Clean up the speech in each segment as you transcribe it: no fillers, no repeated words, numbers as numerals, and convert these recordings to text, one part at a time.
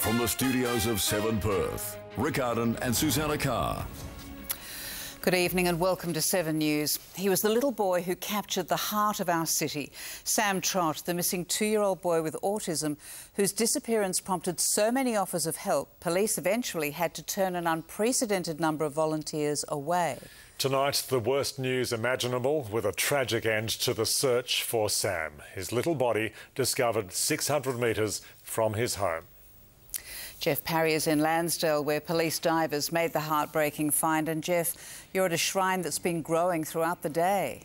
From the studios of 7 Perth, Rick Arden and Susanna Carr. Good evening and welcome to 7 News. He was the little boy who captured the heart of our city. Sam Trott, the missing 2-year-old boy with autism, whose disappearance prompted so many offers of help, police eventually had to turn an unprecedented number of volunteers away. Tonight, the worst news imaginable, with a tragic end to the search for Sam. His little body discovered 600 metres from his home. Geof Parry is in Landsdale, where police divers made the heartbreaking find. And Geoff, you're at a shrine that's been growing throughout the day.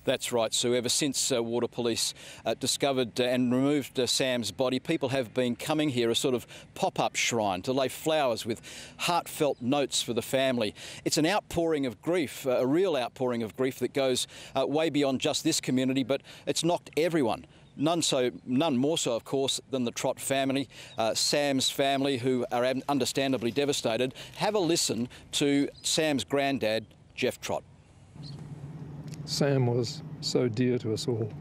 That's right, Sue. Ever since Water Police discovered and removed Sam's body, people have been coming here, a sort of pop-up shrine, to lay flowers with heartfelt notes for the family. It's an outpouring of grief, a real outpouring of grief that goes way beyond just this community, but it's knocked everyone. None more so, of course, than the Trott family, Sam's family, who are understandably devastated. Have a listen to Sam's granddad, Geof Trott. Sam was so dear to us all,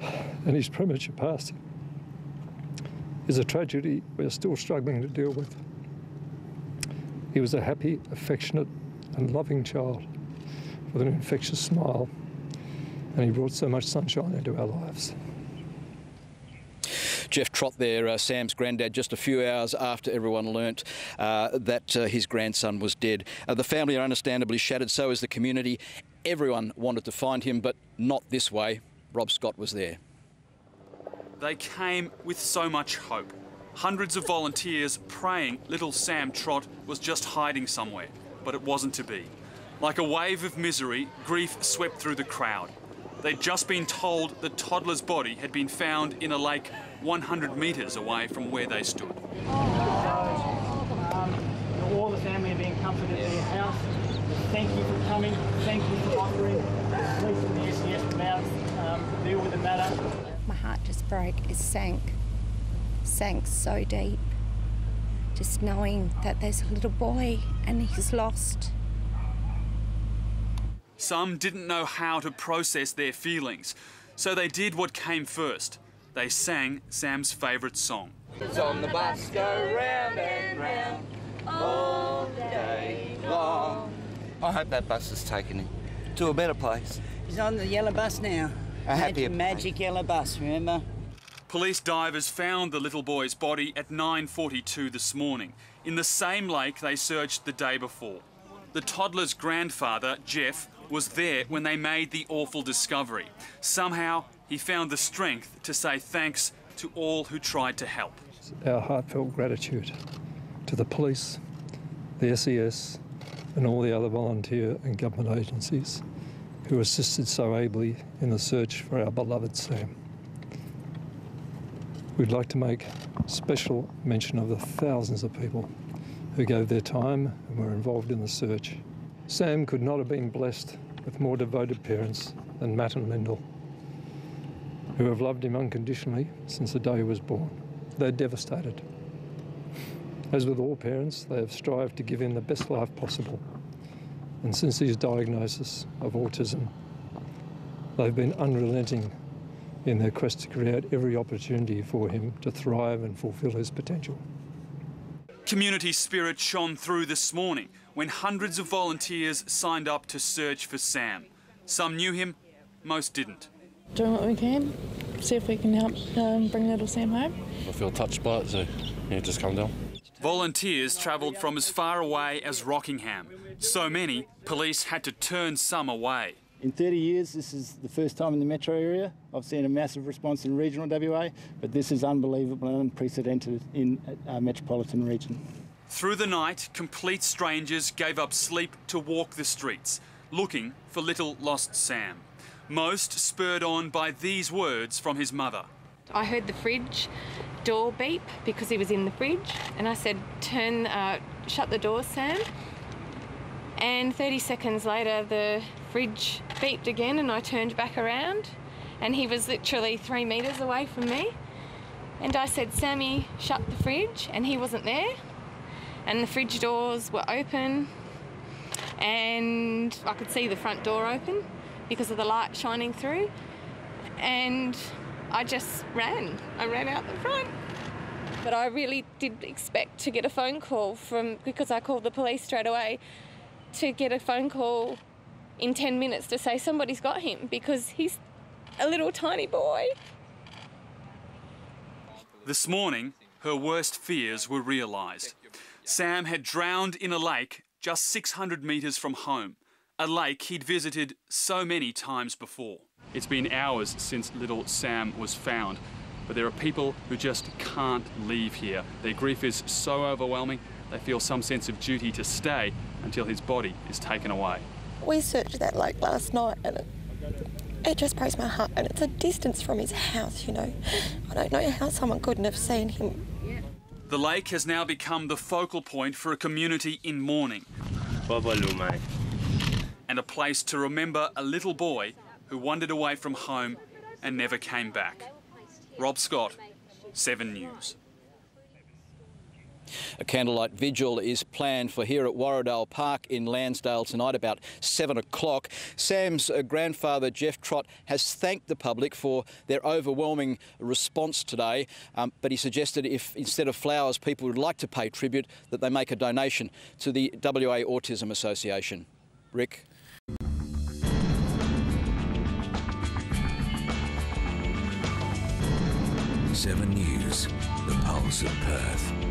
and his premature passing is a tragedy we're still struggling to deal with. He was a happy, affectionate and loving child with an infectious smile, and he brought so much sunshine into our lives. Geof Trott there, Sam's granddad, just a few hours after everyone learnt that his grandson was dead. The family are understandably shattered, so is the community. Everyone wanted to find him, but not this way. Rob Scott was there. They came with so much hope. Hundreds of volunteers praying little Sam Trott was just hiding somewhere, but it wasn't to be. Like a wave of misery, grief swept through the crowd. They'd just been told the toddler's body had been found in a lake 100 metres away from where they stood. All the family are being comforted in their house. Thank you for coming. Thank you for offering the police and the SES about to deal with the matter. My heart just broke. It sank so deep. Just knowing that there's a little boy and he's lost. Some didn't know how to process their feelings, so they did what came first. They sang Sam's favourite song. It's on the bus, go round and round, all day long. I hope that bus has taken him to a better place. He's on the yellow bus now. A happier magic yellow bus, remember? Police divers found the little boy's body at 9:42 this morning, in the same lake they searched the day before. The toddler's grandfather, Geof, was there when they made the awful discovery. Somehow, he found the strength to say thanks to all who tried to help. Our heartfelt gratitude to the police, the SES and all the other volunteer and government agencies who assisted so ably in the search for our beloved Sam. We'd like to make special mention of the thousands of people who gave their time and were involved in the search. Sam could not have been blessed with more devoted parents than Matt and Lyndall, who have loved him unconditionally since the day he was born. They're devastated. As with all parents, they have strived to give him the best life possible. And since his diagnosis of autism, they've been unrelenting in their quest to create every opportunity for him to thrive and fulfil his potential. Community spirit shone through this morning when hundreds of volunteers signed up to search for Sam. Some knew him, most didn't. Doing what we can, see if we can help bring little Sam home. I feel touched by it, so yeah, just come down. Volunteers travelled from as far away as Rockingham. So many, police had to turn some away. In 30 years, this is the first time in the metro area I've seen a massive response in regional WA, but this is unbelievable and unprecedented in our metropolitan region. Through the night, complete strangers gave up sleep to walk the streets, looking for little lost Sam. Most spurred on by these words from his mother. I heard the fridge door beep because he was in the fridge, and I said, shut the door, Sam. And 30 seconds later, the fridge beeped again and I turned back around and he was literally 3 metres away from me. And I said, Sammy, shut the fridge, and he wasn't there. And the fridge doors were open and I could see the front door open because of the light shining through. And I just ran. I ran out the front. But I really did expect to get a phone call because I called the police straight away, to get a phone call in 10 minutes to say somebody's got him, because he's a little tiny boy. This morning, her worst fears were realised. Sam had drowned in a lake just 600 metres from home, a lake he'd visited so many times before. It's been hours since little Sam was found, but there are people who just can't leave here. Their grief is so overwhelming, they feel some sense of duty to stay until his body is taken away. We searched that lake last night and it just breaks my heart, and it's a distance from his house, you know. I don't know how someone couldn't have seen him. The lake has now become the focal point for a community in mourning. And a place to remember a little boy who wandered away from home and never came back. Rob Scott, 7 News. A candlelight vigil is planned for here at Warradale Park in Landsdale tonight about 7 o'clock. Sam's grandfather, Geof Trott, has thanked the public for their overwhelming response today, but he suggested if instead of flowers people would like to pay tribute, that they make a donation to the WA Autism Association. Rick? Seven News, the pulse of Perth.